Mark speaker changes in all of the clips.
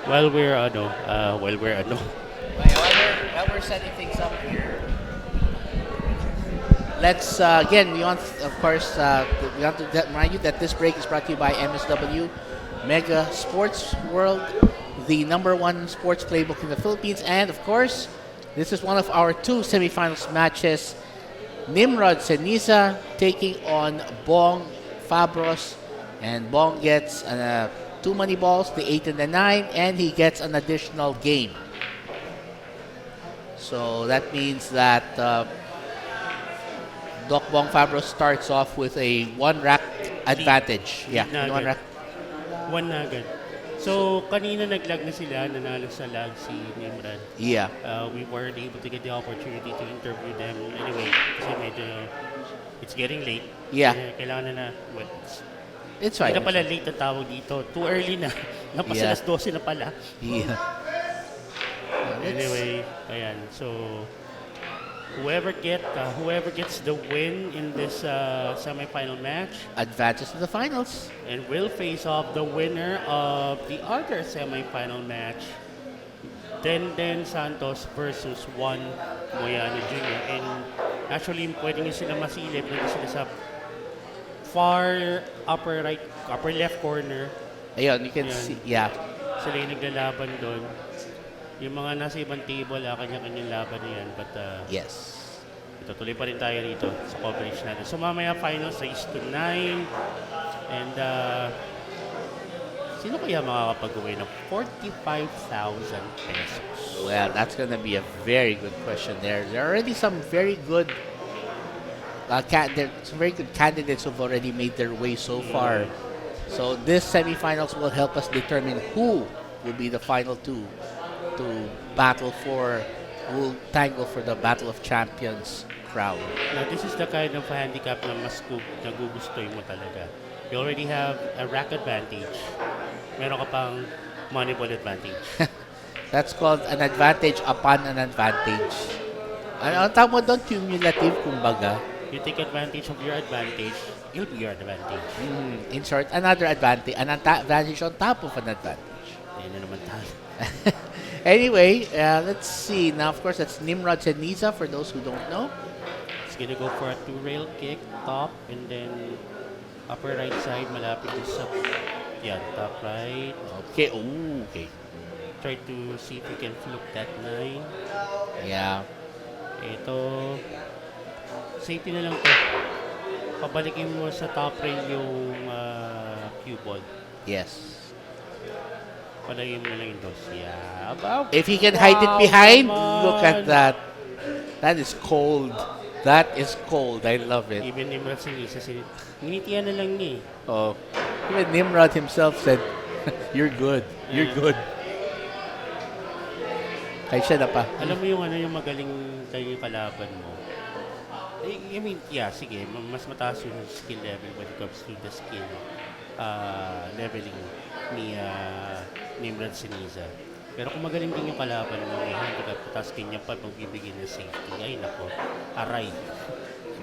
Speaker 1: While we're setting things up here, let's again. We want, of course, we want to remind you that this break is brought to you by MSW Mega Sports World, the #1 sports playbook in the Philippines, and of course, this is one of our two semifinals matches. Nimrod Ceniza taking on Bong Fabros, and Bong gets two money balls, the 8 and the 9, and he gets an additional game. So that means that Doc Bong Fabros starts off with a one rack advantage. Yeah,
Speaker 2: Na
Speaker 1: one
Speaker 2: agad.
Speaker 1: rack.
Speaker 2: One na agad. So, kanina naglag na sila, nanalo sa lag si Nimrod.
Speaker 1: Yeah,
Speaker 2: We weren't able to get the opportunity to interview them anyway kasi medyo it's getting late.
Speaker 1: Yeah.
Speaker 2: Kailangan na well,
Speaker 1: it's
Speaker 2: hindi
Speaker 1: fine.
Speaker 2: na pala late ang tawag dito. Too early na. Napasa
Speaker 1: Yeah.
Speaker 2: alas 12 na pala.
Speaker 1: Yeah.
Speaker 2: Anyway, ayan. So, whoever gets the win in this semifinal match
Speaker 1: Advances to the finals.
Speaker 2: and will face off the winner of the other semifinal match, Den Santos versus Juan Moyano Jr. And actually, pwede nyo sila masilip. Pwede sila sa far upper left corner.
Speaker 1: Ayun, you can
Speaker 2: Ayan.
Speaker 1: see. Yeah.
Speaker 2: Sila yung naglalaban doon. Yung mga nasa ibang table, kanya-kanyang laban na yan. But
Speaker 1: Yes.
Speaker 2: tuloy pa rin tayo rito sa coverage natin. So mamaya finals 6-9. And sino kaya makakapag-uwi ng 45,000 pesos?
Speaker 1: Well, that's going to be a very good question there. There are already some very good some very good candidates who've already made their way so far. So this semifinals will help us determine who will be the final two to battle for, who will tangle for the Battle of Champions crown.
Speaker 2: Now, this is the kind of handicap na mas nagugustoy mo talaga. You already have a rack advantage. Meron ka pang money ball advantage.
Speaker 1: That's called an advantage upon an advantage. Ano ang tawag mo doon? Cumulative, kumbaga.
Speaker 2: You take advantage of your advantage, it'll be your advantage.
Speaker 1: In short, another advantage, an advantage on top of an advantage.
Speaker 2: Ayun na naman tayo.
Speaker 1: Anyway, let's see. Now, of course, that's Nimrod Ceniza for those who don't know.
Speaker 2: It's gonna go for a two-rail kick, top, and then upper right side, malapit to sa, top right.
Speaker 1: Okay. Ooh, okay.
Speaker 2: Try to see if you can fluke that 9.
Speaker 1: Yeah.
Speaker 2: Ito, safety na lang to. Pabalikin mo sa top rail yung cue ball.
Speaker 1: Yes.
Speaker 2: Palagay mo na lang yung dos. Yeah. About,
Speaker 1: If he can hide it behind,
Speaker 2: come
Speaker 1: look at
Speaker 2: on.
Speaker 1: that. That is cold. That is cold. I love it.
Speaker 2: Even Nimrod Ceniza, ninitiyan na lang niya eh.
Speaker 1: Oh, even Nimrod himself said, "You're good. You're good." Ay siya na pa.
Speaker 2: Alam mo yung yung magaling tayo yung kalaban mo. I mean, yeah, sige, mas mataas yung skill level when it comes to the skill leveling ni Nimrod Ceniza. Pero kung magaling din yung kalaban mo, may handicap, tapos kanya pa magbibigay ng safety. Ay, nako, aray.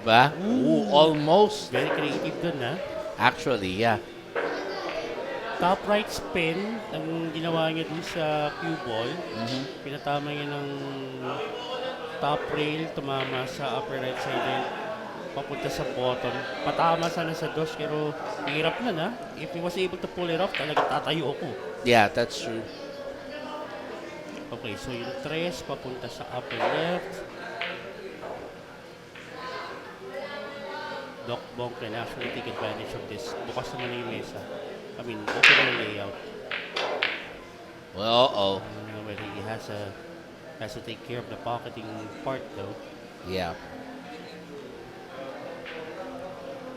Speaker 1: Diba? Ooh, almost.
Speaker 2: Very creative dun, ha?
Speaker 1: Actually, yeah.
Speaker 2: Top right spin, ang ginawa niya dun sa cue ball. Pinatama niya ng top rail, tumama sa upper right side din, papunta sa bottom. Patama sana sa dos, pero hirap na na. If he was able to pull it off, talaga tatayo ako.
Speaker 1: Yeah, that's true.
Speaker 2: Okay, so yung tres, papunta sa upper left. Doc Bong can actually take advantage of this. Bukas naman na yung mesa. I mean, open na yung layout.
Speaker 1: Well, uh-oh.
Speaker 2: Well, he has to take care of the pocketing part though.
Speaker 1: Yeah.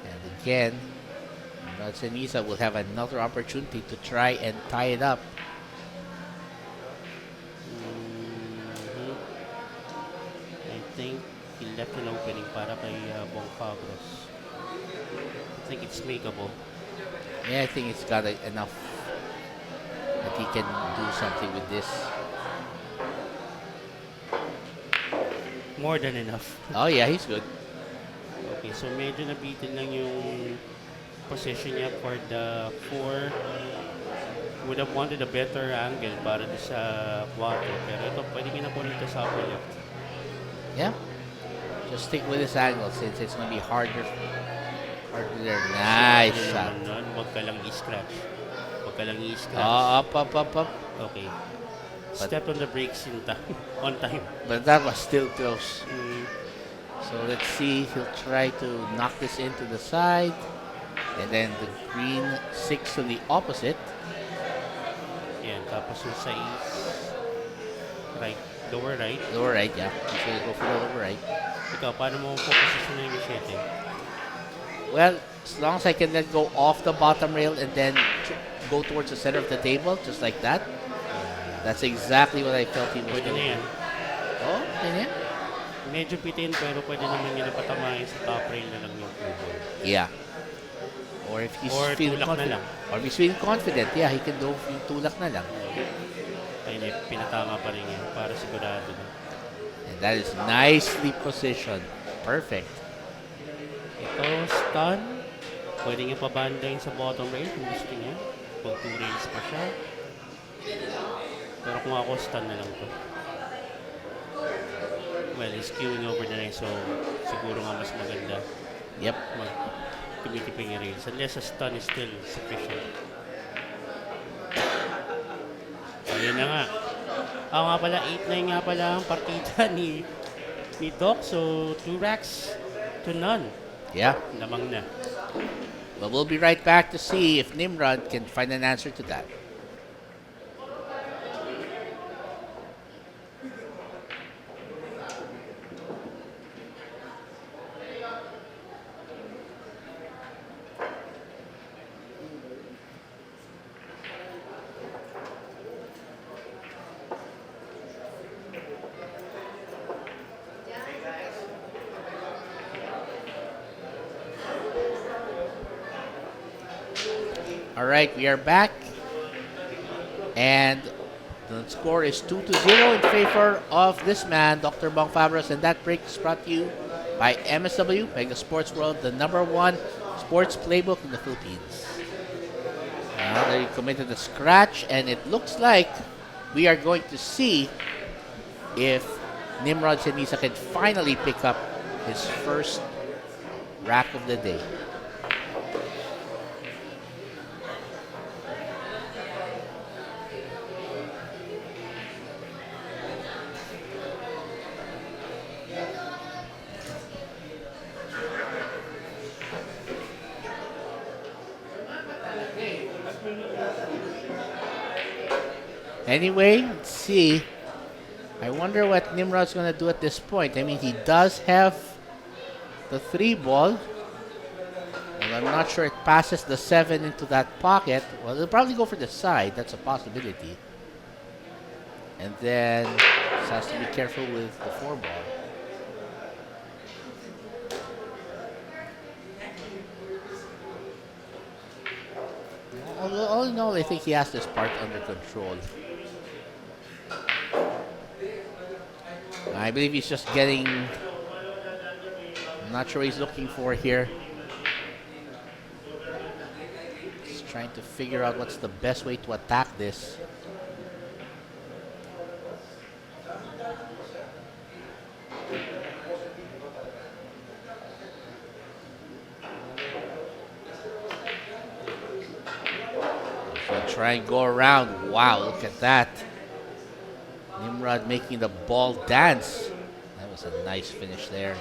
Speaker 1: And again, Ceniza will have another opportunity to try and tie it up.
Speaker 2: I think he left an opening para kay Bong Fabros. I think it's makeable.
Speaker 1: Yeah, I think it's got enough that he can do something with this.
Speaker 2: More than enough.
Speaker 1: Oh yeah, he's good.
Speaker 2: Okay, so medyo nabitin lang yung position niya for the 4. would have wanted a better angle para di sa quarter. Pero ito, pwede nga na po nito sa upper left.
Speaker 1: Yeah. Just stick with this angle since it's going to be harder. Harder there. Nice
Speaker 2: Yun
Speaker 1: shot.
Speaker 2: naman nun, huwag ka lang i-scratch. Huwag ka lang i-scratch.
Speaker 1: Oh, up.
Speaker 2: Okay. Step on the brakes in time. On time.
Speaker 1: But that was still close.
Speaker 2: Mm,
Speaker 1: So let's see. He'll try to knock this into the side. And then the green 6 to the opposite.
Speaker 2: yan. Tapos yung sa right. Lower right.
Speaker 1: Lower right, yeah. He's going to go for the lower right.
Speaker 2: Ikaw, paano mo po-position na yung 7?
Speaker 1: Well, as long as I can let go off the bottom rail and then go towards the center of the table, just like that. That's exactly what I felt he was
Speaker 2: Pwede na
Speaker 1: doing.
Speaker 2: yan.
Speaker 1: Oh, ganyan?
Speaker 2: Medyo pitin pero pwede naman yun na patamahin sa top rail na lang yung ball.
Speaker 1: Yeah. Or if he's
Speaker 2: Or
Speaker 1: feeling
Speaker 2: tulak na
Speaker 1: confident.
Speaker 2: lang.
Speaker 1: Or if he's feeling confident, yeah, he can do yung tulak na lang.
Speaker 2: Ayun eh, pinatama pa rin yan para sigurado na.
Speaker 1: And that is nicely positioned. Perfect.
Speaker 2: Ito, stun. Pwede nga pabanda yun sa bottom rail kung gusto niya. Kung 2 rails pa siya. Pero kung ako, stun na lang to. Well, he's queuing over na rin, so siguro nga mas maganda
Speaker 1: Yep.
Speaker 2: tumitiping yung rails. Unless a stun is still sufficient. Ayun na nga. Ako nga pala, 8-9 nga pala ang partida ni Doc. So, 2 racks to none.
Speaker 1: Yeah.
Speaker 2: Lamang na.
Speaker 1: But we'll be right back to see if Nimrod can find an answer to that. All right, we are back. And the score is 2-0 in favor of this man, Dr. Bong Fabros. And that break is brought to you by MSW, Mega Sports World, the #1 sports playbook in the Philippines. Now they committed a scratch, and it looks like we are going to see if Nimrod Ceniza can finally pick up his first rack of the day. Anyway, let's see. I wonder what Nimrod's going to do at this point. I mean, he does have the 3 ball. And I'm not sure it passes the 7 into that pocket. Well, he'll probably go for the side. That's a possibility. And then just has to be careful with the 4 ball. All in all, I think he has this part under control. I believe he's just getting... I'm not sure what he's looking for here. He's trying to figure out what's the best way to attack this. So try and go around. Wow, look at that. Nimrod making the ball dance. That was a nice finish there.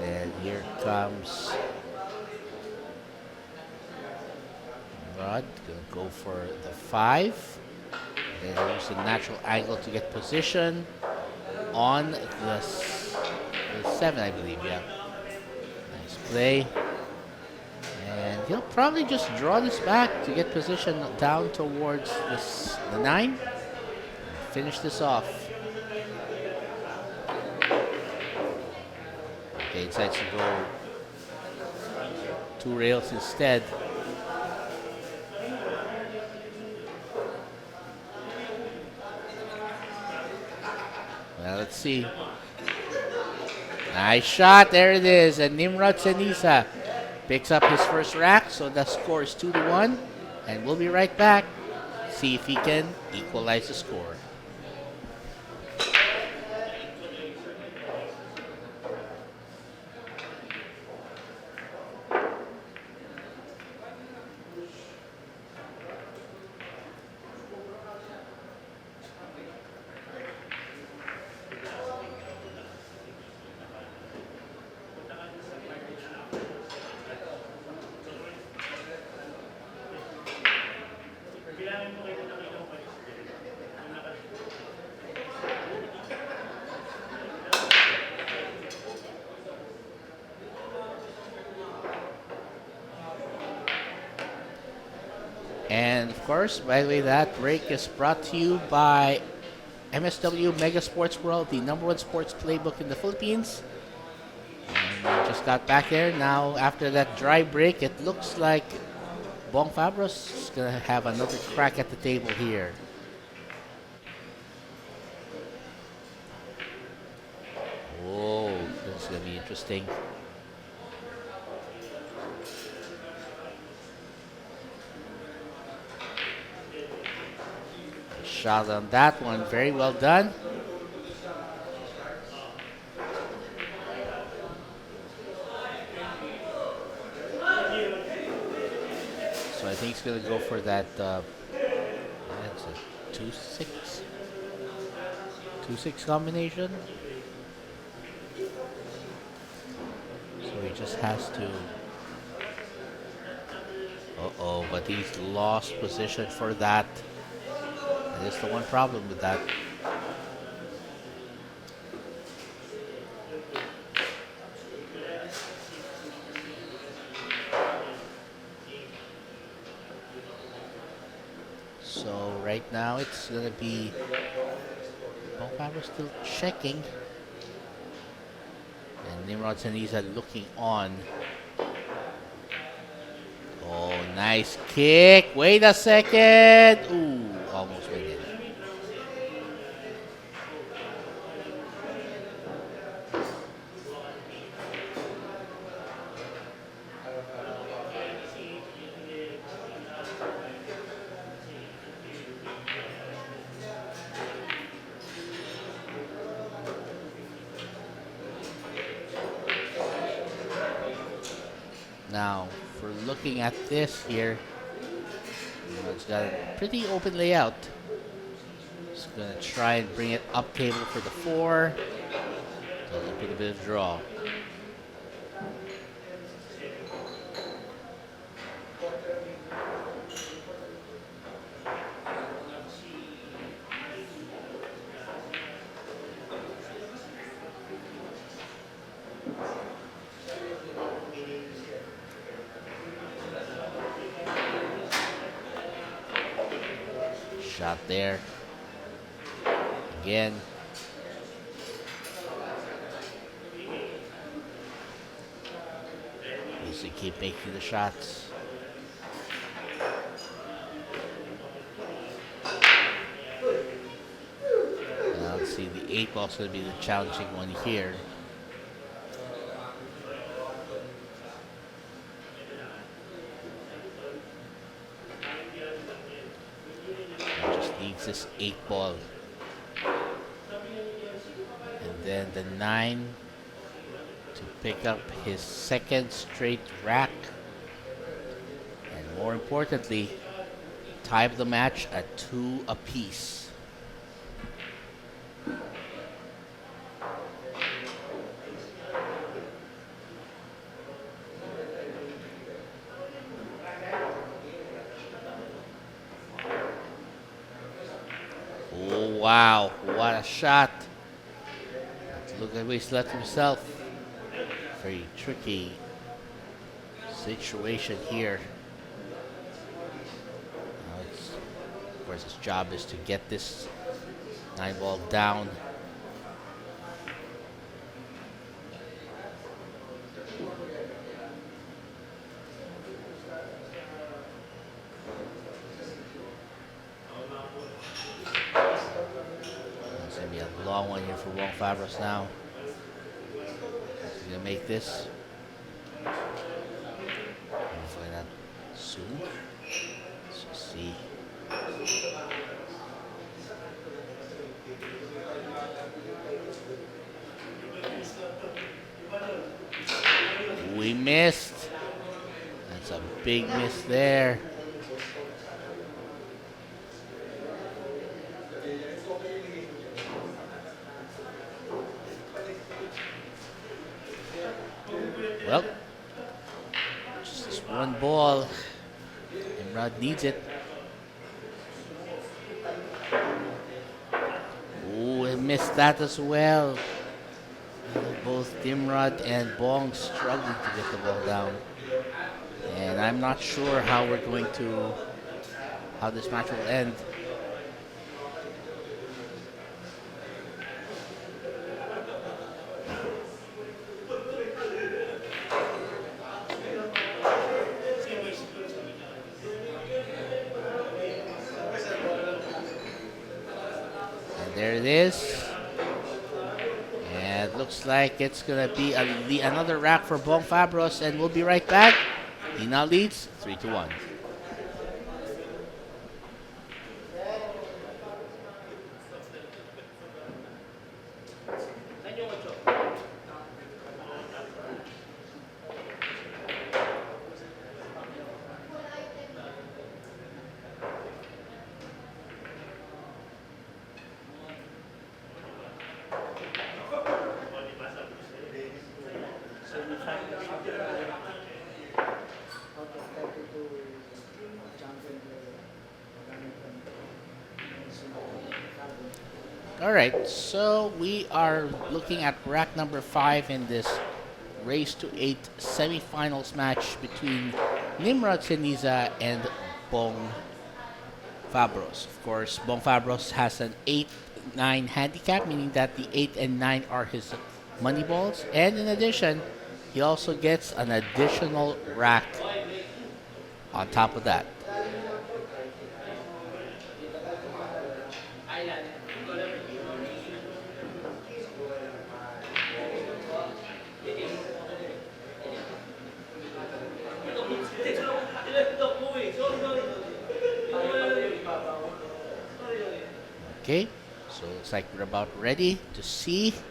Speaker 1: Then here comes Nimrod. Gonna go for the 5. Then use a natural angle to get position on the 7, I believe, yeah. Nice play. And he'll probably just draw this back to get position down towards the 9. And finish this off. Okay, he decides to go 2 rails instead. Let's see. Nice shot. There it is. And Nimrod Ceniza picks up his first rack. So the score is 2-1. And we'll be right back. See if he can equalize the score. And of course, by the way, that break is brought to you by MSW Mega Sports World, the #1 sports playbook in the Philippines. And we just got back there. Now, after that dry break, it looks like Bong Fabros is going to have another crack at the table here. Whoa, this is going to be interesting. Shot on that one, very well done. So I think he's going to go for that. That's a 2-6, 2-6 combination. So he just has to. Uh-oh, but he's lost position for that. That is the one problem with that. So right now it's gonna be Fabros still checking, and Nimrod Ceniza looking on. Oh, nice kick! Wait a second! Ooh, almost went in. Now, for looking at this here, it's got a pretty open layout. Just gonna try and bring it up table for the 4. Doesn't put a bit of draw. Shot there. Again. Needs to keep making the shots. Now let's see, the 8 ball's going to be the challenging one here. This 8 ball, and then the 9 to pick up his second straight rack, and more importantly, tie the match at 2 apiece. Wow, what a shot. Look at where he's left himself. Very tricky situation here. Now of course, his job is to get this 9 ball down. long one here for Bong Fabros now. He's gonna make this. Hopefully not soon. Let's just see. We missed. That's a big miss there. Well, just this one ball. Nimrod needs it. Ooh, he missed that as well. Both Nimrod and Bong struggling to get the ball down. And I'm not sure how this match will end. And there it is. And it looks like it's going to be another rack for Bong Fabros, and we'll be right back. He now leads 3-1. All right, so we are looking at rack number 5 in this race to 8 semifinals match between Nimrod Ceniza and Bong Fabros. Of course, Bong Fabros has an 8-9 handicap, meaning that the 8 and 9 are his money balls. And in addition, he also gets an additional rack on top of that. Okay, so looks like we're about ready to see if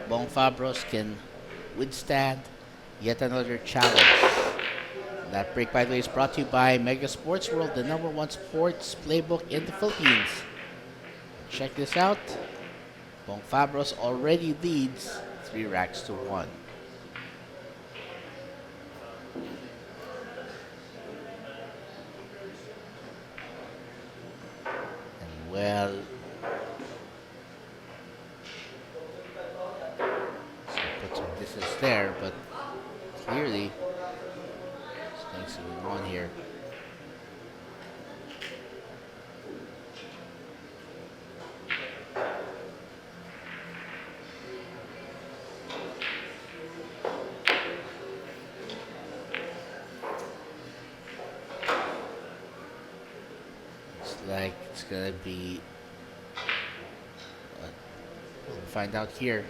Speaker 1: Bong Fabros can withstand yet another challenge. That break, by the way, is brought to you by Mega Sports World, the #1 sports playbook in the Philippines. Check this out. Bong Fabros already leads 3 racks to 1. Well, so put some distance there, but clearly things going on here. Like it's gonna be we'll find out here if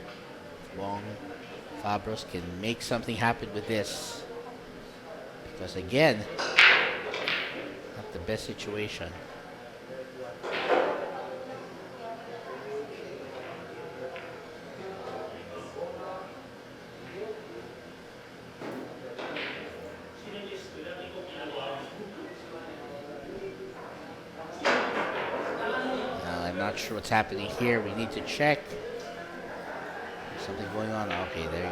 Speaker 1: Bong Fabros can make something happen with this, because again, not the best situation. Not sure what's happening here. We need to check. There's something going on. Okay, there you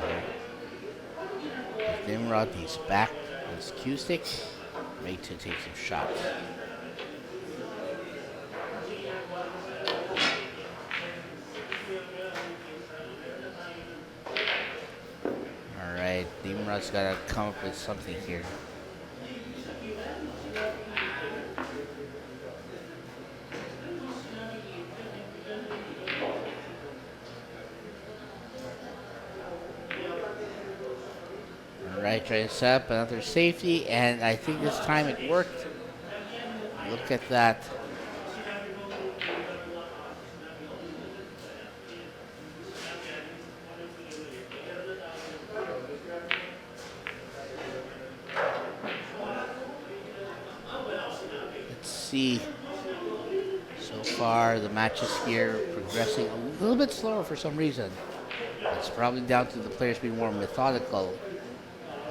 Speaker 1: go. Nimrod, he's back on his cue stick, ready to take some shots. All right, Nimrod's got to come up with something here. Right, try to set up another safety, and I think this time it worked. Look at that. see. So far, the matches here progressing a little bit slower for some reason. It's probably down to the players being more methodical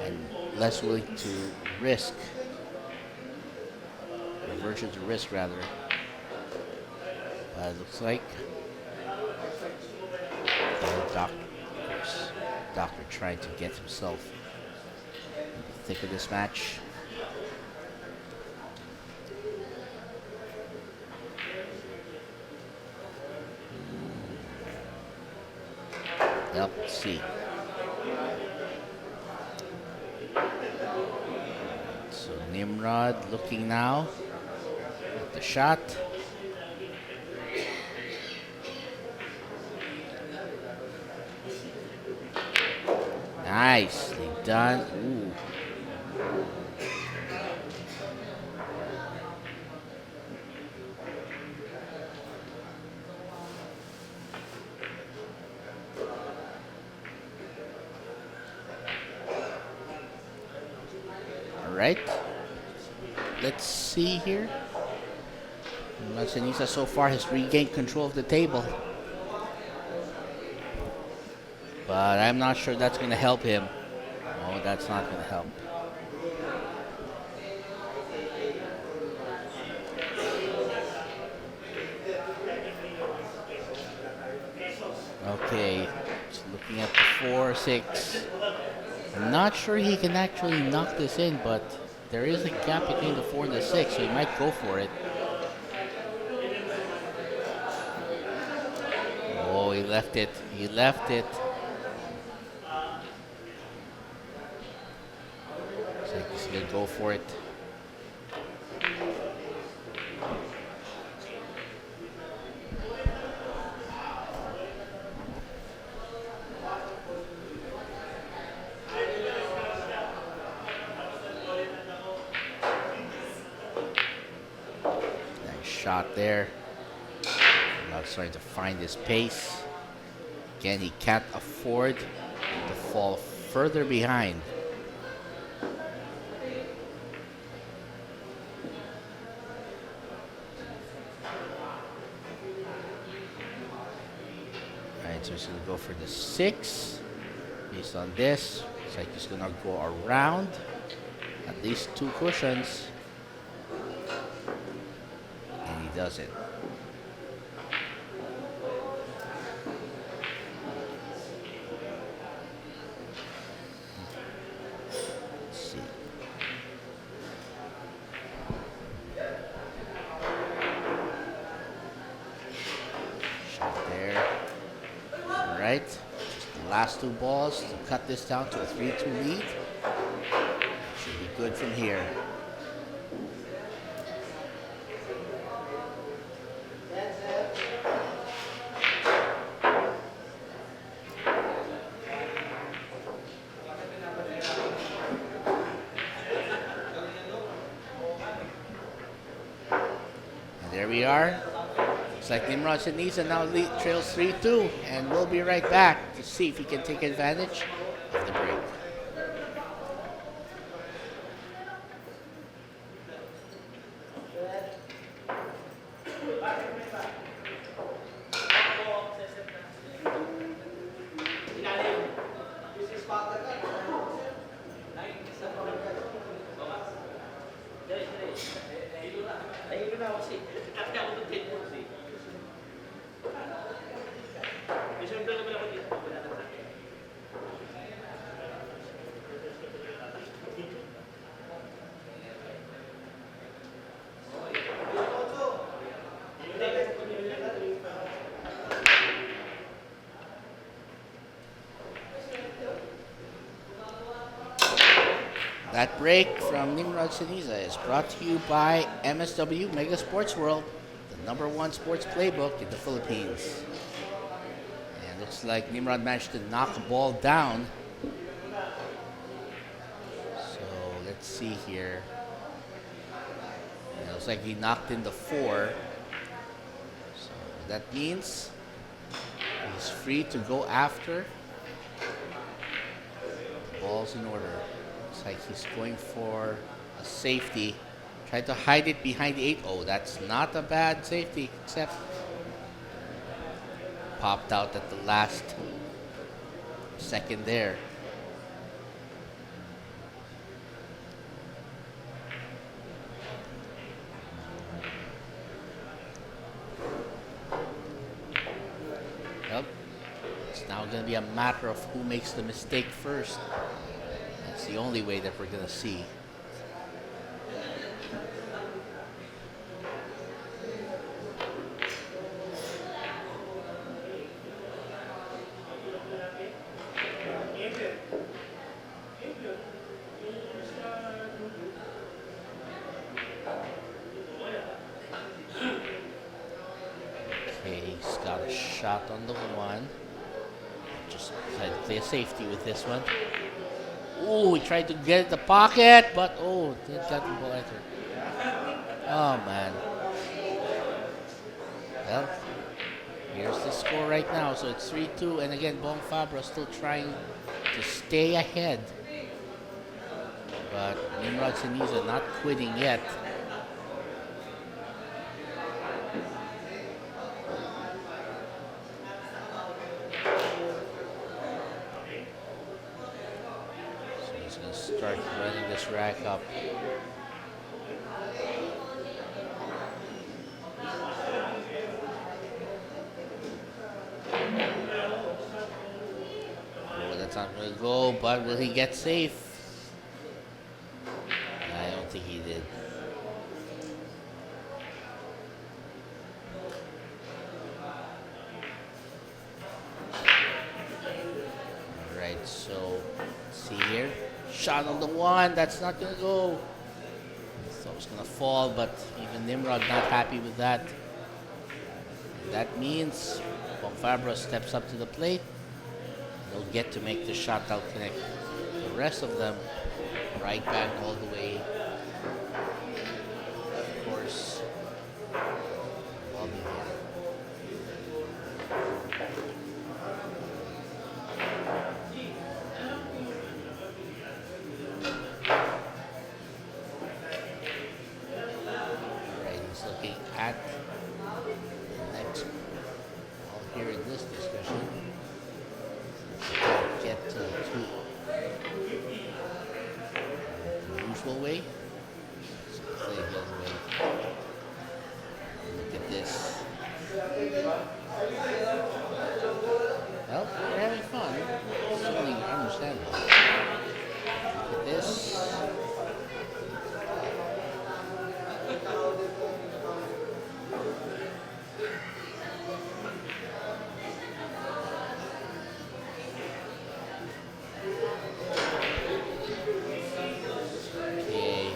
Speaker 1: and less willing to risk, aversion to risk rather. It looks like Doctor trying to get himself in the thick of this match. Yep, let's see. So Nimrod looking now at the shot. Nicely done. Ooh. All right. Let's see here. Ceniza so far has regained control of the table. But I'm not sure that's going to help him. No, that's not going to help. Okay, just looking at the 4-6. I'm not sure he can actually knock this in, but there is a gap between the 4 and the 6, so he might go for it. Oh, he left it. He left it. Looks like he's going to go for it. Shot there. Now starting to find his pace. Again, he can't afford to fall further behind. Alright, so he's going to go for the 6. Based on this, looks like he's going to go around at least 2 cushions. Does it. Let's see. Shot there. All right. Just the last 2 balls to cut this down to a 3-2 lead. Should be good from here. There we are. Looks like Nimrod Ceniza now trails 3-2, and we'll be right back to see if he can take advantage of the break. That break from Nimrod Ceniza is brought to you by MSW Mega Sports World, the #1 sports playbook in the Philippines. And looks like Nimrod managed to knock a ball down. So let's see here. It looks like he knocked in the 4. So that means he's free to go after. The ball's in order. Looks like he's going for a safety. Tried to hide it behind the 8. Oh, that's not a bad safety, except popped out at the last second there. Well, it's now going to be a matter of who makes the mistake first. That's the only way that we're going to see. Okay, he's got a shot on the 1. Just decided to play a safety with this one. Oh, he tried to get the pocket, but oh, didn't get the ball either. Oh man. Well, here's the score right now. So it's 3-2, and again, Bong Fabros still trying to stay ahead. But Nimrod Ceniza not quitting yet. So he's going to start running this rack up. Oh, that's not going to go, but will he get safe? I don't think he did. Alright, so let's see here. Shot on the 1, that's not gonna go. So it's gonna fall, but even Nimrod not happy with that. That means Bong Fabros steps up to the plate. They'll get to make the shot out connect. The rest of them right back all the way. Of course, Bobby here. Alright, he's looking at the next ball here in this discussion. Get to the usual way. So play the other way. Look at this. Well, they're having fun. Certainly understandable. Look at this. Okay.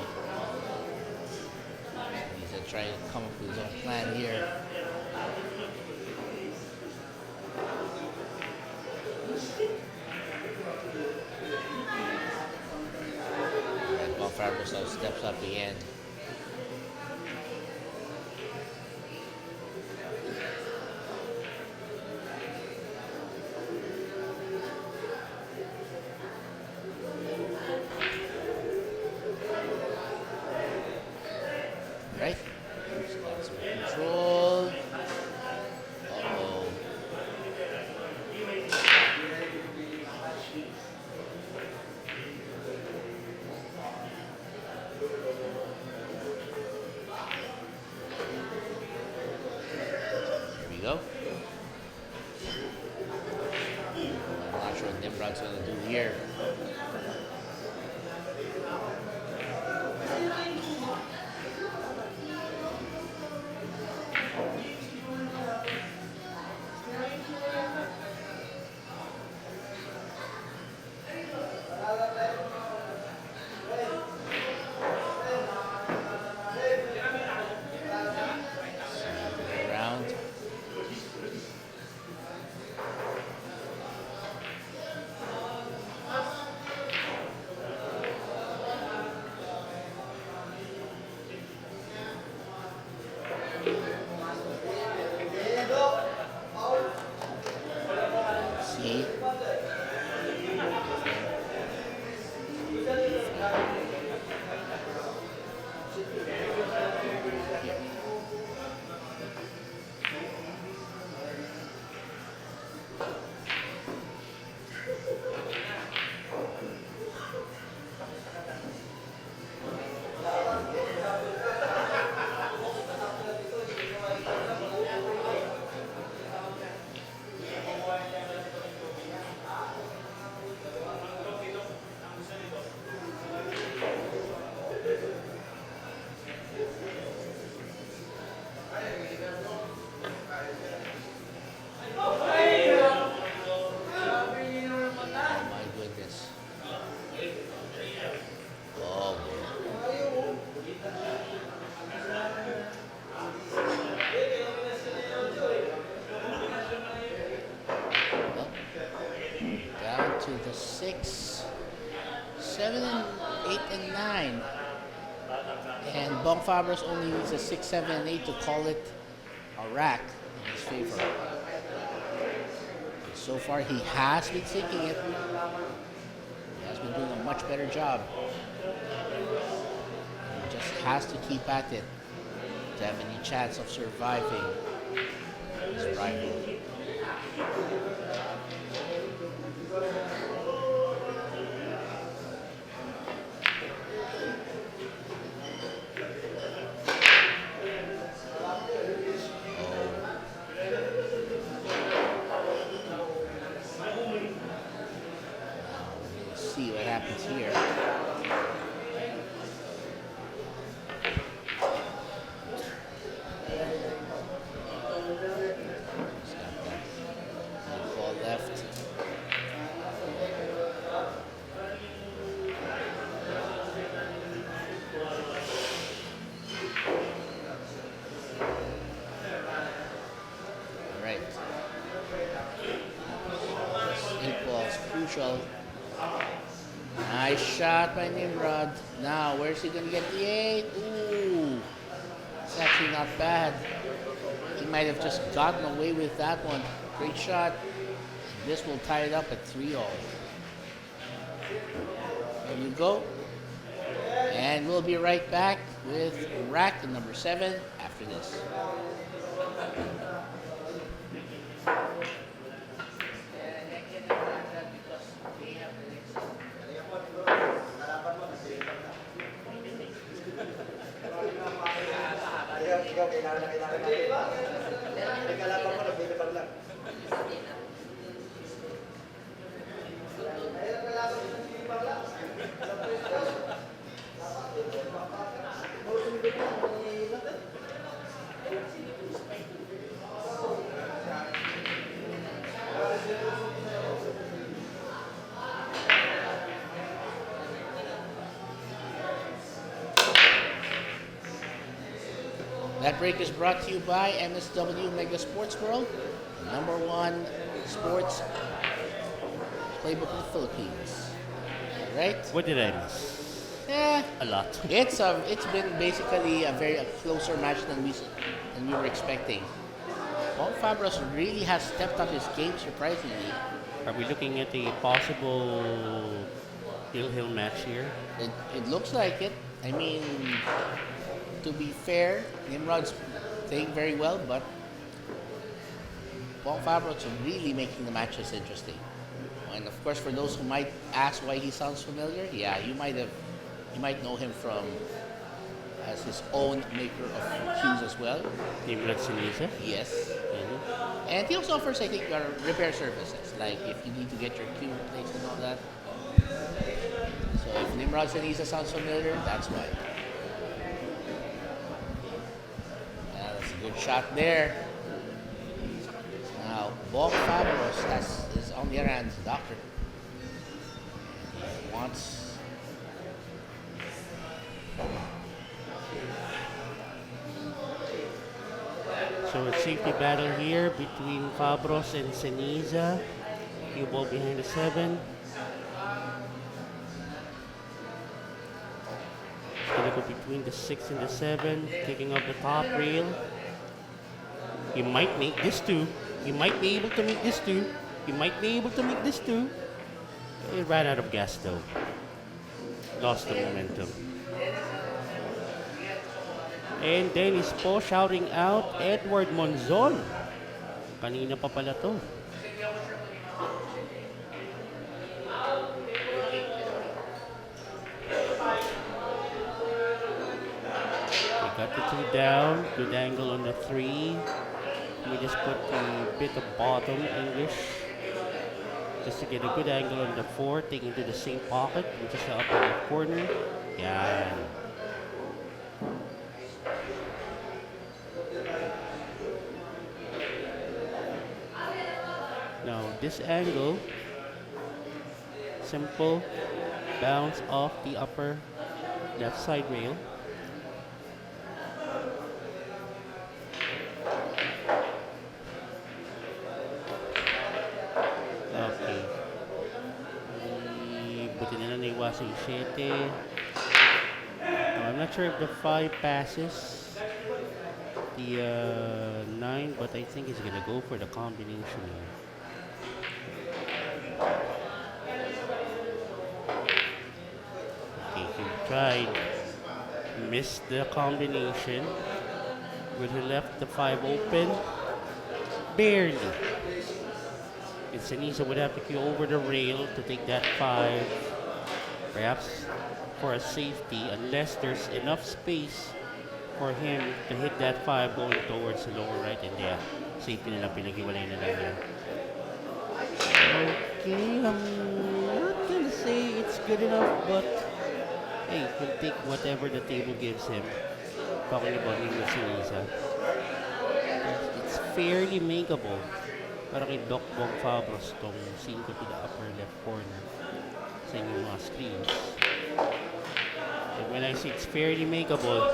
Speaker 1: He's trying to come up with his own plan here. Alright, Bong Fabros now steps up again. Right? So that's some control. Uh-oh. Here we go. I'm not sure what Nimrod's going to do here. 7 and 8 and 9. And Bong Fabros only needs a 6, 7, and 8 to call it a rack in his favor. So far, he has been sinking it. He has been doing a much better job. He just has to keep at it to have any chance of surviving his rival. See what happens here. He's got that ball left. All right. This 8 ball is crucial. Nice shot by Nimrod. Now, where's he going to get the 8? Ooh, it's actually not bad. He might have just gotten away with that one. Great shot. This will tie it up at 3-all. There you go. And we'll be right back with rack number 7 after this. That break is brought to you by MSW Mega Sports World, the #1 sports playbook in the Philippines. All right?
Speaker 2: What did I miss?
Speaker 1: Yeah,
Speaker 2: A lot.
Speaker 1: it's been basically a closer match than we were expecting. Bong Fabros really has stepped up his game surprisingly.
Speaker 2: Are we looking at a possible hill match here?
Speaker 1: It looks like it. I mean, to be fair, Nimrod's playing very well, but Bong Fabros is really making the matches interesting. And of course, for those who might ask why he sounds familiar, yeah, you might know him from as his own maker of cues as well.
Speaker 2: Nimrod Ceniza?
Speaker 1: Yes.
Speaker 2: Mm-hmm.
Speaker 1: And he also offers, I think, repair services, like if you need to get your cue replaced and all that. So if Nimrod Ceniza sounds familiar, that's why. That's a good shot there. Now, Bong Fabros is on the other hand, the doctor. He wants.
Speaker 2: So a safety battle here between Fabros and Ceniza. Cue ball behind the 7. It's gonna go between the 6 and the 7, kicking up the top rail. He might make this too. He might be able to make this too. He might be able to make this too. He ran out of gas though. Lost the momentum. And then he's po shouting out Edward Monzon. Kanina pa pala to. He got the 2 down. Good angle on the 3. We just put a bit of bottom English just to get a good angle on the 4, taking to the same pocket, which is the upper left corner. Yan. Now this angle, simple bounce off the upper left side rail. 6-7. I'm not sure if the 5 passes the 9, but I think he's gonna go for the combination here. Okay, he tried, missed the combination. Will he left the 5 open? Barely. And Ceniza would have to go over the rail to take that 5. Perhaps for a safety, unless there's enough space for him to hit that 5 going towards the lower right. And yeah, safety na lang, pinag-iwalay na lang yan. Okay, I'm not gonna say it's good enough, but hey, he'll take whatever the table gives him. Talking about him with Ceniza. It's fairly makeable. Para kay Doc Bong Fabros tong 5 to the upper left corner sa inyong mga screens. And when I say it's fairly makeable,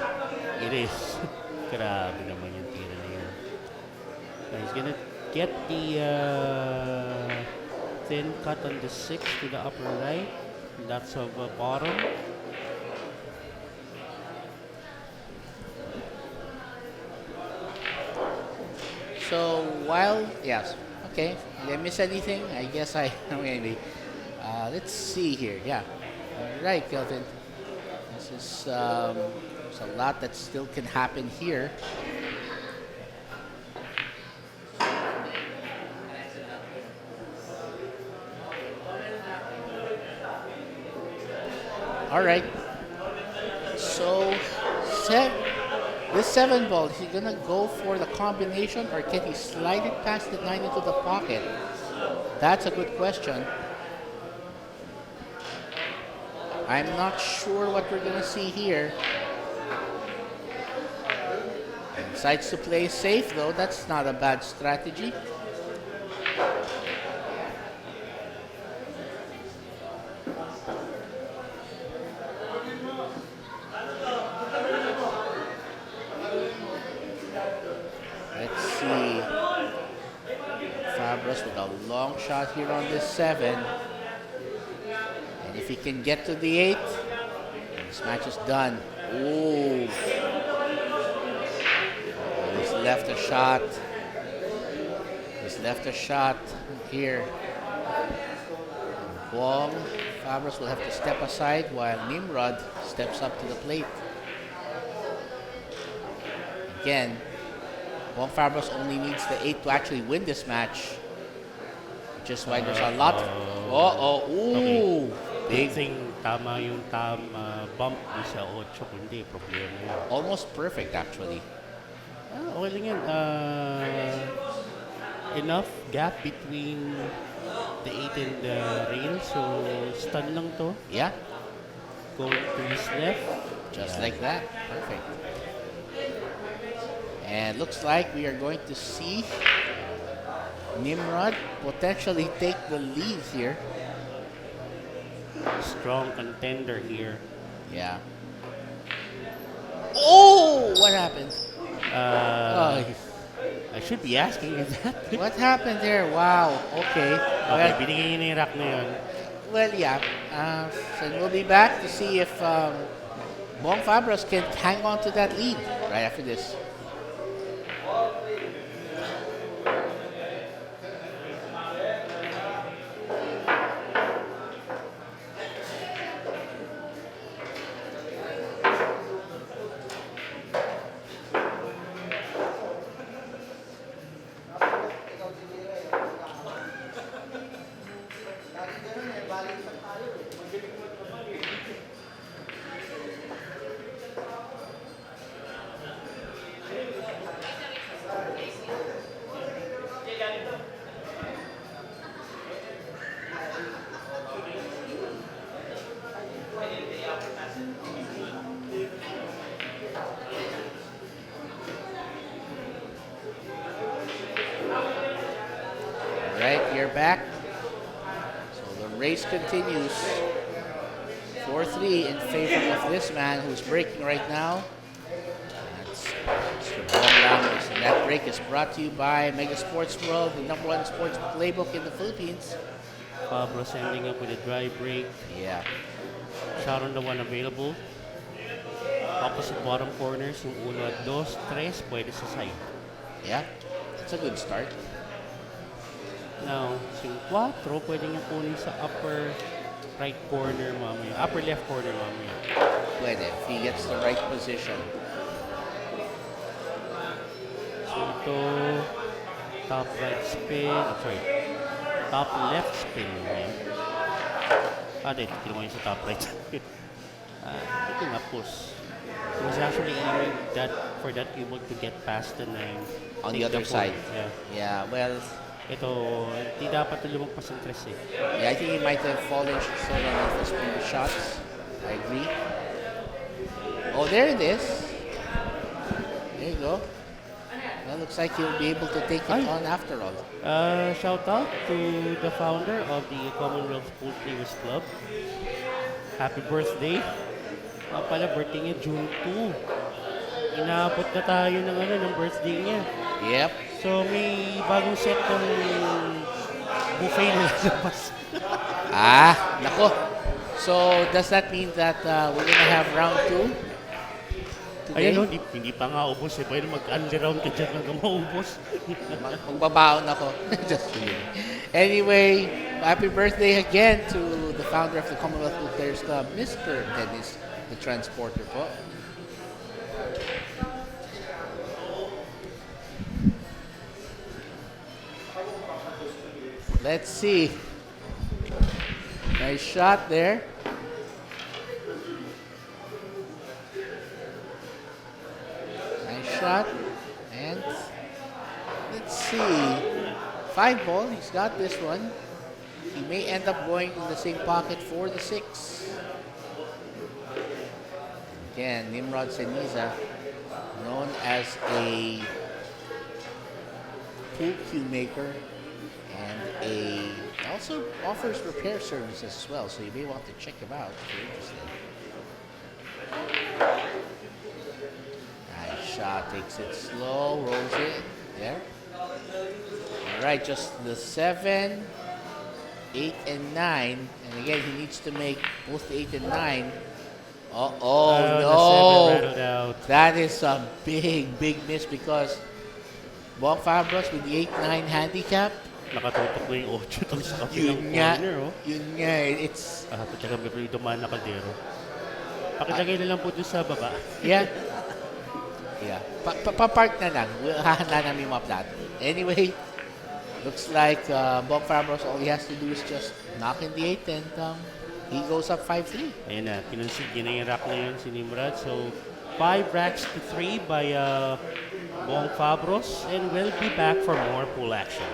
Speaker 2: it is. Grabe naman yung tira na yun. So he's gonna get the thin cut on the 6 to the upper right. Lots of bottom.
Speaker 1: So while, yes, okay, did I miss anything? I guess I, maybe. Let's see here, yeah. All right, Kelvin. This is, there's a lot that still can happen here. All right. So, this 7 ball, is he gonna go for the combination or can he slide it past the 9 into the pocket? That's a good question. I'm not sure what we're gonna see here. Decides to play safe though, that's not a bad strategy. With a long shot here on this 7. And if he can get to the 8, this match is done. Ooh. He's left a shot. He's left a shot here. Bong Fabros will have to step aside while Nimrod steps up to the plate. Again, Bong Fabros only needs the 8 to actually win this match. Just why there's a lot. Ooh.
Speaker 2: Okay. Big thing, tama yung bump sa 8, kundi problema yun.
Speaker 1: Almost perfect actually.
Speaker 2: Okay lang yan. Enough gap between the 8 and the rail, so stun lang to.
Speaker 1: Yeah.
Speaker 2: Going to his left.
Speaker 1: Just like that. Perfect. And looks like we are going to see Nimrod potentially take the lead here.
Speaker 2: Strong contender here.
Speaker 1: Yeah. Oh! What happened?
Speaker 2: I should be asking you that.
Speaker 1: What happened there? Wow. Okay.
Speaker 2: Okay, binigay niya na yung rack na yun.
Speaker 1: Well, yeah. So we'll be back to see if Bong Fabros can hang on to that lead right after this. You're back. So the race continues. 4-3 in favor of this man who's breaking right now. That's Mr. Bong Ramos. And that break is brought to you by Mega Sports World, the #1 sports playbook in the Philippines.
Speaker 2: Fabros ending up with a dry break.
Speaker 1: Yeah.
Speaker 2: Shot on the one available. Opposite bottom corners, yung 1 at 2, 3, pwede sa side.
Speaker 1: Yeah, it's a good start.
Speaker 2: Now, yung 4, pwede niya kunin sa upper right corner mamaya. Upper left corner mamaya.
Speaker 1: Pwede, if he gets the right position.
Speaker 2: So ito, top right spin, top left spin niya. Din, kinuha niya sa top right spin. Ito nga push. He was actually aiming for that cube to get past the 9.
Speaker 1: On the other side.
Speaker 2: Yeah.
Speaker 1: Yeah, well,
Speaker 2: Ito, di dapat na lumagpas ang 3 eh.
Speaker 1: yeah, I think he might have fallen short on his previous shots. I agree. Oh, there it is. There you go. Well, looks like he'll be able to take it on after all.
Speaker 2: Shout out to the founder of the Commonwealth Pool Players Club. Happy birthday. Pala, birthday niya June 2. Inaabot na tayo ng birthday niya.
Speaker 1: Yep.
Speaker 2: So, may bagong set ng buffet na labas.
Speaker 1: Nako. So, does that mean that we're gonna have round 2 today?
Speaker 2: Ayun, hindi pa nga ubos eh. Pwede mag-only round ka dyan hanggang maubos.
Speaker 1: Magbabaon ako. Just kidding. Anyway, happy birthday again to the founder of the Commonwealth Pool Players Club, Mr. Dennis, the Transporter po. Let's see. Nice shot there. Nice shot. And let's see. 5 ball. He's got this one. He may end up going in the same pocket for the 6. Again, Nimrod Ceniza, known as a pool cue maker, and also offers repair services as well, so you may want to check him out if you're interested. Nice shot, takes it slow, rolls it there. All right, just the 7, 8, and 9, and again he needs to make both the 8 and 9. No!
Speaker 2: The 7 rattled out.
Speaker 1: That is a big miss because Bong Fabros with the 8-9 handicap.
Speaker 2: Nakatutok na yung 8 tong sa kapilang corner.
Speaker 1: Yun nga, it's...
Speaker 2: Talaga may dumaan na kaldero. Pakilagay na lang po dun sa baba.
Speaker 1: Yeah. Yeah. Pa-park na lang. Hahanda namin map that. Anyway, looks like Bong Fabros, all he has to do is just knock in the 8 and he goes up 5-3.
Speaker 2: Ayun na, ginairak na yun si Nimrod. So, 5 racks to 3 by Bong Fabros, and we'll be back for more pool action.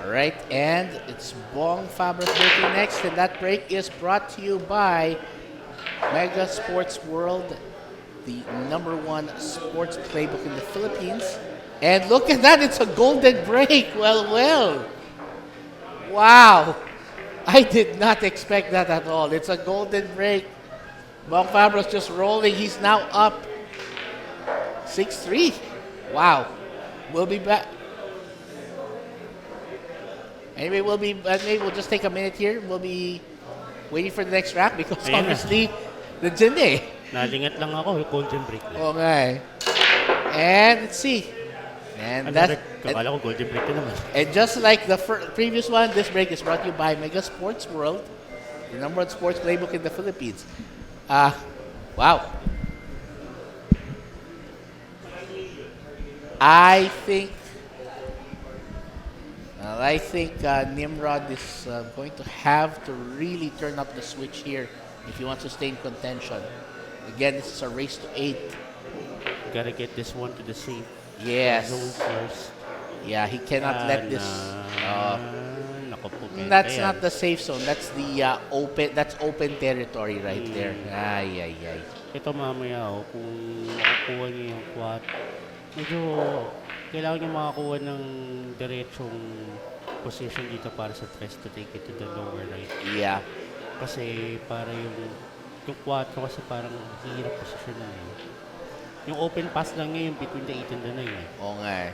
Speaker 1: All right, and it's Bong Fabros breaking next, and that break is brought to you by Mega Sports World, the #1 sports playbook in the Philippines. And look at that, it's a golden break. Well. Wow. I did not expect that at all. It's a golden break. Bong Fabros just rolling. He's now up 6-3. Wow. We'll be back. Anyway, we'll just take a minute here. We'll be waiting for the next rack because obviously, the eh.
Speaker 2: Nalingat lang ako, golden break.
Speaker 1: Okay. And let's see. And
Speaker 2: Kakala ko golden break na naman.
Speaker 1: And just like the previous one, this break is brought to you by Mega Sports World, the #1 sports playbook in the Philippines. Wow. I think Nimrod is going to have to really turn up the switch here if he wants to stay in contention. Again, this is a race to 8.
Speaker 2: Gotta get this one to the safe
Speaker 1: Yes.
Speaker 2: zone first.
Speaker 1: Yeah, he cannot let this.
Speaker 2: Naku po,
Speaker 1: That's
Speaker 2: yan.
Speaker 1: not the safe zone. That's the open. That's open territory right there. Ay, ay, ay.
Speaker 2: Ito mamaya, kung makukuha niya yung quad, medyo kailangan niya makakuha ng diretsong position dito para sa tres to take it to the lower right.
Speaker 1: Yeah.
Speaker 2: Kasi para yung 4 kasi parang hirap posisyon na eh. Yung open pass lang niya yung between the 8 and the 9 eh.
Speaker 1: Oo nga eh.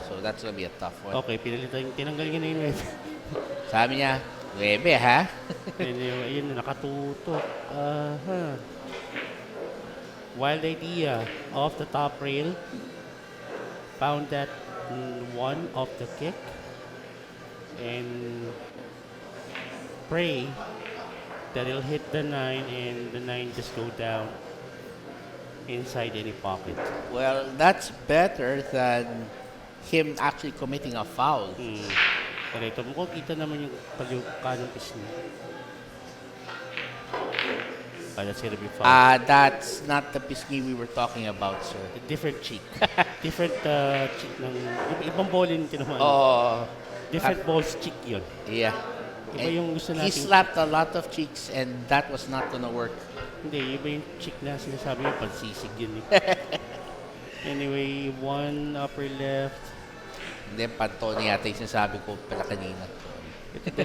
Speaker 1: So that's gonna be a tough one.
Speaker 2: Okay, tinanggal niya na yung 9.
Speaker 1: Sabi niya, 9 ha?
Speaker 2: Ayun, nakatutok. Wild idea off the top rail. Found that one off the kick. And pray that it'll hit the 9 and the 9 just go down inside any pocket.
Speaker 1: Well, that's better than him actually committing a foul.
Speaker 2: Pero ito, mukhang kita naman yung kanong pisngi. That's gonna be foul.
Speaker 1: That's not the pisngi we were talking about, sir.
Speaker 2: Different cheek. Different cheek ng... Ibang ball yung tinamaan.
Speaker 1: Oh.
Speaker 2: Different balls cheek yun.
Speaker 1: Yeah.
Speaker 2: Iba yung gusto
Speaker 1: He
Speaker 2: natin.
Speaker 1: slapped a lot of cheeks and that was not gonna work.
Speaker 2: Hindi, iba yung cheek na sinasabi yung pansisig yun eh. Anyway, one upper left.
Speaker 1: Hindi, pantone yata yung sinasabi ko pala kanina.
Speaker 2: Ito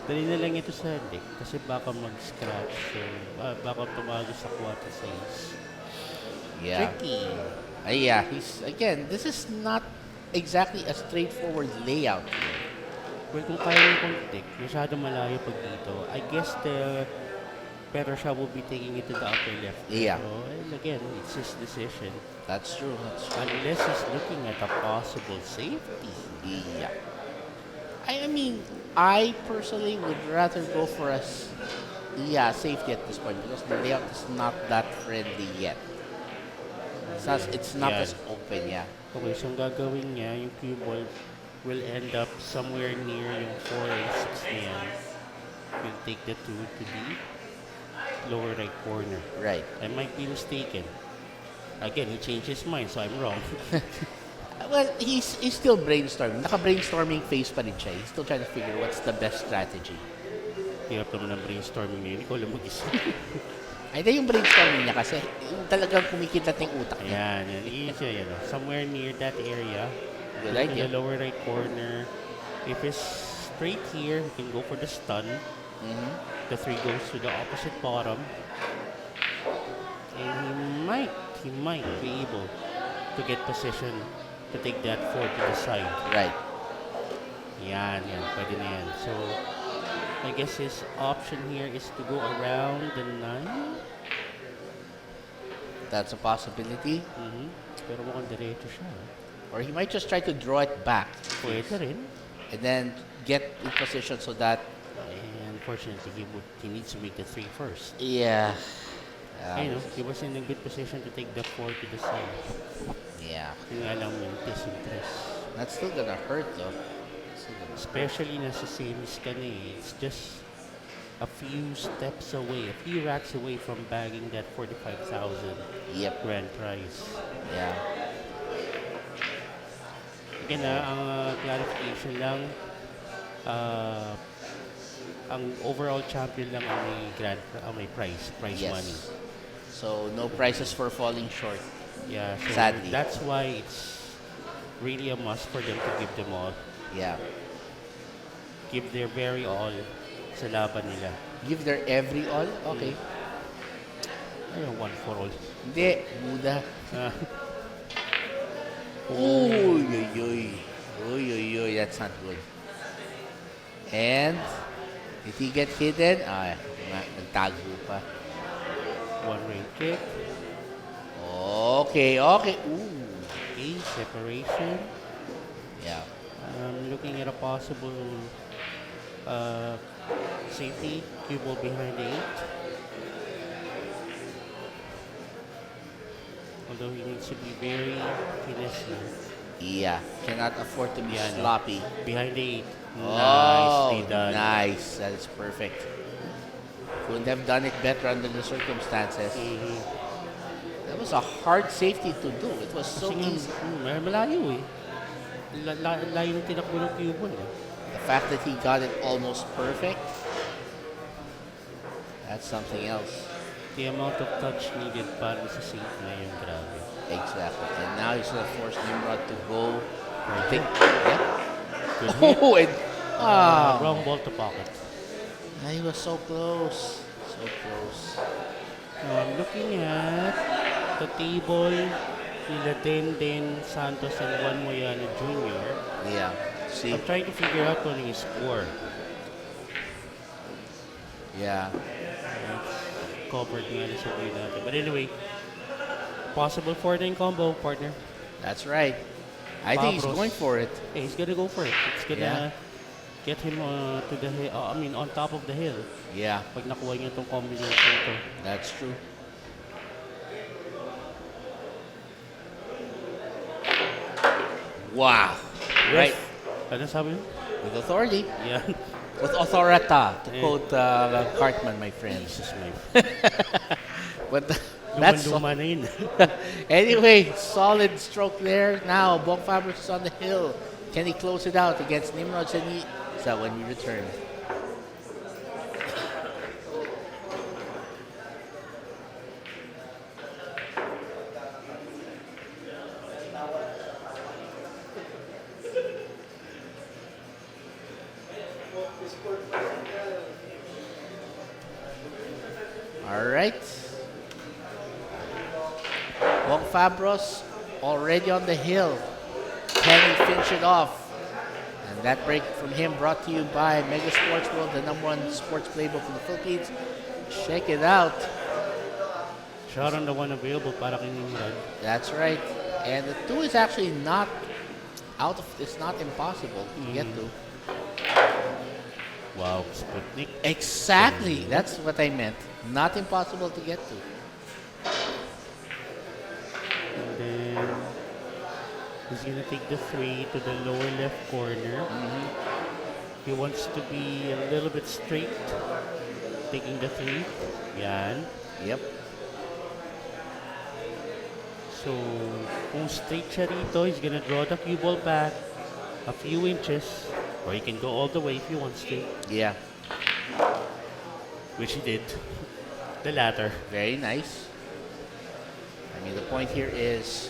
Speaker 2: dali na lang ito sa deck kasi baka mag-scratch. So, baka tumago sa 4-6.
Speaker 1: Yeah.
Speaker 2: Tricky.
Speaker 1: Yeah, again, this is not exactly a straightforward layout.
Speaker 2: Well, kung kaya yung deck, masyado malayo pag dito. I guess the better shot will be taking it to the upper left.
Speaker 1: Yeah.
Speaker 2: So, and again, it's his decision.
Speaker 1: That's true.
Speaker 2: Unless he's looking at a possible safety.
Speaker 1: Yeah. I mean, I personally would rather go for safety at this point because the layout is not that friendly yet. It's not as open, yeah.
Speaker 2: Okay, so ang gagawin niya, yung cue ball will end up somewhere near yung 4 and 6 niya. We'll take the 2 to the lower right corner.
Speaker 1: Right.
Speaker 2: I might be mistaken. Again, he changed his mind, so I'm wrong.
Speaker 1: Well, he's still brainstorming. Naka-brainstorming phase pa rin siya. He's still trying to figure what's the best strategy.
Speaker 2: Hirap naman ang brainstorming niya. Hindi ko alam mag-isa.
Speaker 1: Ay, yung brainstorming niya kasi yung talagang kumikitat ng utak niya.
Speaker 2: Yan. Easy, somewhere near that area.
Speaker 1: Good
Speaker 2: in
Speaker 1: idea.
Speaker 2: the lower right corner. If it's straight here, he can go for the stun. The 3 goes to the opposite bottom. And he might be able to get position to take that 4 to the side.
Speaker 1: Right.
Speaker 2: Yan. Pwede na yan. So, I guess his option here is to go around the 9.
Speaker 1: That's a possibility.
Speaker 2: Pero mukhang diretso siya.
Speaker 1: Or he might just try to draw it back.
Speaker 2: Pwede rin.
Speaker 1: And then get in position so that...
Speaker 2: And unfortunately, he needs to make the 3 first.
Speaker 1: Yeah.
Speaker 2: He was in a good position to take the 4 to the side.
Speaker 1: Yeah.
Speaker 2: Yung alam yung interest.
Speaker 1: That's still gonna hurt though.
Speaker 2: Especially nasa semis ka na eh. It's just a few steps away, a few racks away from bagging that 45,000 grand prize.
Speaker 1: Yeah.
Speaker 2: Again, ang clarification lang, ang overall champion lang ang may prize money.
Speaker 1: So no prizes for falling short.
Speaker 2: Yeah, so
Speaker 1: sadly.
Speaker 2: That's why it's really a must for them to give them all.
Speaker 1: Yeah.
Speaker 2: Give their very all sa laban nila.
Speaker 1: Give their every all? Okay.
Speaker 2: Ayun, one for all.
Speaker 1: Hindi, Buddha. Uy, that's not good. And, did he get hidden? Nagtago pa.
Speaker 2: One range kick.
Speaker 1: Okay. Ooh.
Speaker 2: Okay, separation.
Speaker 1: Yeah.
Speaker 2: Looking at a possible safety, cue ball behind the 8. Although he needs to be very finesse here.
Speaker 1: Yeah, cannot afford to be sloppy.
Speaker 2: Behind the 8.
Speaker 1: Oh,
Speaker 2: nicely done.
Speaker 1: Nice. That is perfect. Couldn't have done it better under the circumstances. That was a hard safety to do. It was so
Speaker 2: Kasi nga,
Speaker 1: easy.
Speaker 2: malayo eh. Layo ng tinakbo ng cue ball eh.
Speaker 1: The fact that he got it almost perfect, that's something else.
Speaker 2: The amount of touch needed para sa save na yun, grabe.
Speaker 1: Exactly. And now he's going to force Nimrod to go. I
Speaker 2: Right.
Speaker 1: think. Yeah.
Speaker 2: Good hit.
Speaker 1: Oh, and,
Speaker 2: Wrong ball to pocket.
Speaker 1: he was so close. So close.
Speaker 2: Now I'm looking at the table nila Den Santos and Juan Moyano Jr.
Speaker 1: Yeah. See?
Speaker 2: I'm trying to figure out what his score.
Speaker 1: Yeah.
Speaker 2: Covered nga na sabihin natin. But anyway, possible 4-9 combo, partner.
Speaker 1: That's right. I think he's
Speaker 2: Fabros.
Speaker 1: going for it.
Speaker 2: Hey, he's gonna go for it. It's gonna get him to the hill. On top of the hill.
Speaker 1: Yeah.
Speaker 2: Pag nakuha niya itong combination ito.
Speaker 1: That's true. Wow. Right.
Speaker 2: Ano sabi mo?
Speaker 1: With authority.
Speaker 2: Yeah.
Speaker 1: With authorita, to
Speaker 2: Yeah.
Speaker 1: quote Cartman, my friends.
Speaker 2: Jesus, my
Speaker 1: But that's
Speaker 2: Luma na yun.
Speaker 1: anyway, solid stroke there. Now, Bong Fabros is on the hill. Can he close it out against Nimrod Ceniza when we return? All right. Bong Fabros already on the hill. Can he finish it off? And that break from him brought to you by Mega Sports World, the #1 sports playbook in the Philippines. Check it out.
Speaker 2: Shot on the one available para kay Nimrod.
Speaker 1: That's right. And the 2 is actually not out of, it's not impossible to get to.
Speaker 2: Wow, Sputnik.
Speaker 1: Exactly. That's what I meant. Not impossible to get to.
Speaker 2: And then he's gonna take the 3 to the lower left corner. He wants to be a little bit straight. Taking the 3. Yan.
Speaker 1: Yep.
Speaker 2: So, kung straight siya rito, he's gonna draw the cue ball back a few inches. Or he can go all the way if he wants to.
Speaker 1: Yeah.
Speaker 2: Which he did. The latter.
Speaker 1: Very nice. I mean, the point here is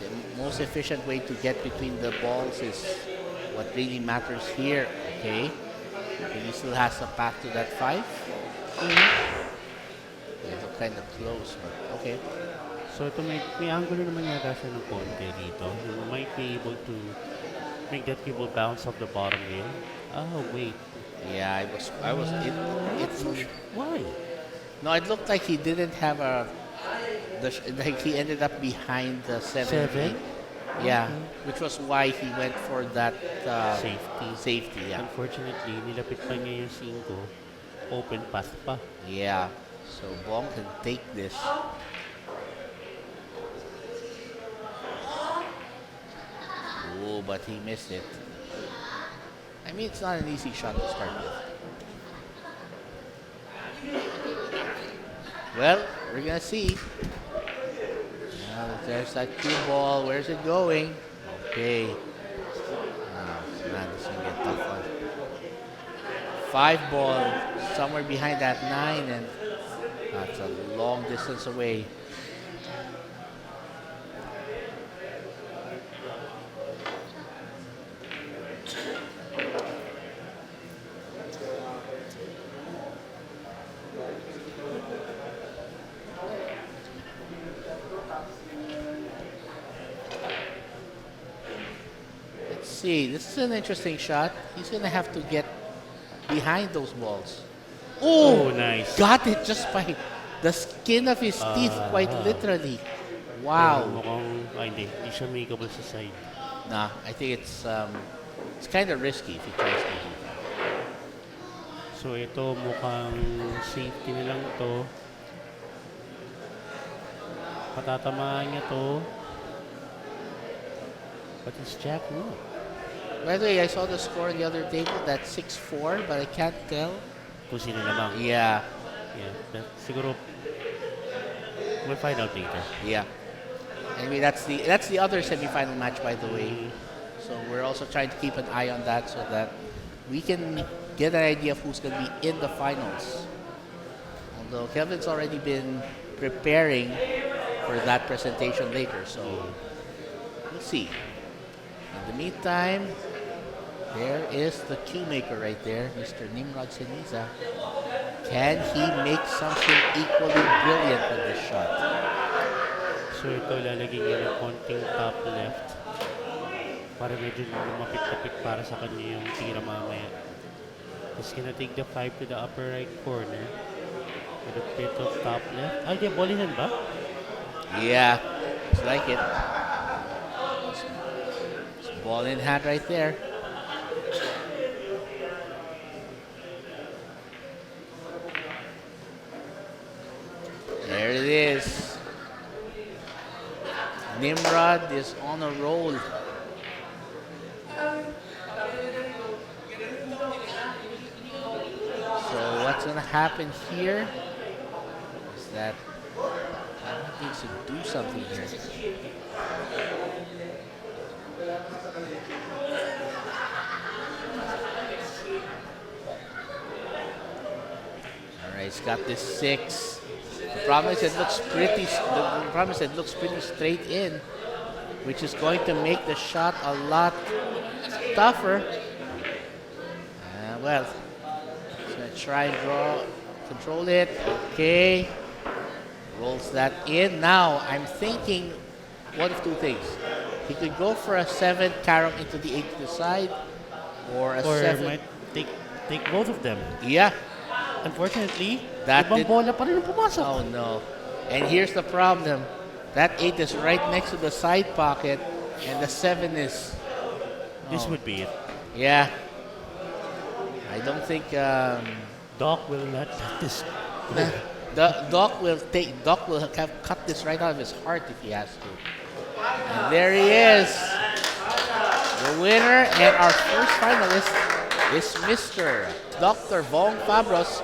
Speaker 1: the most efficient way to get between the balls is what really matters here, okay? And he still has a path to that 5. It's kind of close, but okay.
Speaker 2: So ito may angulo naman yata siya ng konti dito. You might be able to make that cue ball bounce off the bottom rail. Oh, wait.
Speaker 1: Yeah,
Speaker 2: Why?
Speaker 1: no, it looked like he didn't have like he ended up behind the 7. Yeah, which was why he went for that safety, yeah.
Speaker 2: Unfortunately, nilapit pa niya yung 5. Open path pa.
Speaker 1: Yeah, so Bong can take this. Oh, but he missed it. I mean, it's not an easy shot to start with. Well, we're gonna see. Now there's that cue ball. Where's it going? Okay. Oh, man, this is gonna be a tough one. 5 ball, somewhere behind that 9, and that's a long distance away. See, this is an interesting shot. He's gonna have to get behind those balls.
Speaker 2: Oh, nice.
Speaker 1: Got it just by the skin of his teeth, quite literally. Wow.
Speaker 2: Hindi siya makeable sa side.
Speaker 1: Nah, I think it's kind of risky if he tries to do that.
Speaker 2: So ito mukhang safety na lang to. Patatamaan niya to. But it's Jack no.
Speaker 1: By the way, I saw the score on the other table. That's 6-4, but I can't tell.
Speaker 2: Kung sino namang.
Speaker 1: Yeah.
Speaker 2: Yeah. Siguro We'll find out later.
Speaker 1: Yeah. Anyway, that's the other semifinal match, by the way. So we're also trying to keep an eye on that so that we can get an idea of who's going to be in the finals. Although Kevin's already been preparing for that presentation later, so we'll see. In the meantime, there is the cue maker right there, Mr. Nimrod Ceniza. Can he make something equally brilliant with this shot?
Speaker 2: So ito, lalagyan niya ng konting top left para medyo lumapit-lapit para sa kanya yung tira mamaya. He's gonna take the 5 to the upper right corner with a bit of top left. Ay, di, ball in hand ba?
Speaker 1: Yeah, it's like it. It's ball in hand right there. There it is. Nimrod is on a roll. So what's gonna happen here is that he needs to do something here. All right, he's got this 6. The problem is it looks pretty. The problem is it looks pretty straight in, which is going to make the shot a lot tougher. Well, he's gonna try and control it. Okay, rolls that in. Now I'm thinking one of two things. He could go for a 7 carom into the 8 to the side, or a
Speaker 2: Or
Speaker 1: 7.
Speaker 2: might take both of them.
Speaker 1: Yeah.
Speaker 2: Unfortunately,
Speaker 1: That
Speaker 2: ibang
Speaker 1: did-
Speaker 2: bola pa rin ang pumasok.
Speaker 1: Oh no. And here's the problem. That 8 is right next to the side pocket, and the 7 is.
Speaker 2: This
Speaker 1: Oh.
Speaker 2: would be it.
Speaker 1: Yeah. I don't think
Speaker 2: Doc will not let this.
Speaker 1: Doc will have cut this right out of his heart if he has to. And there he is. The winner and our first finalist is Mr. Dr. Bong Fabros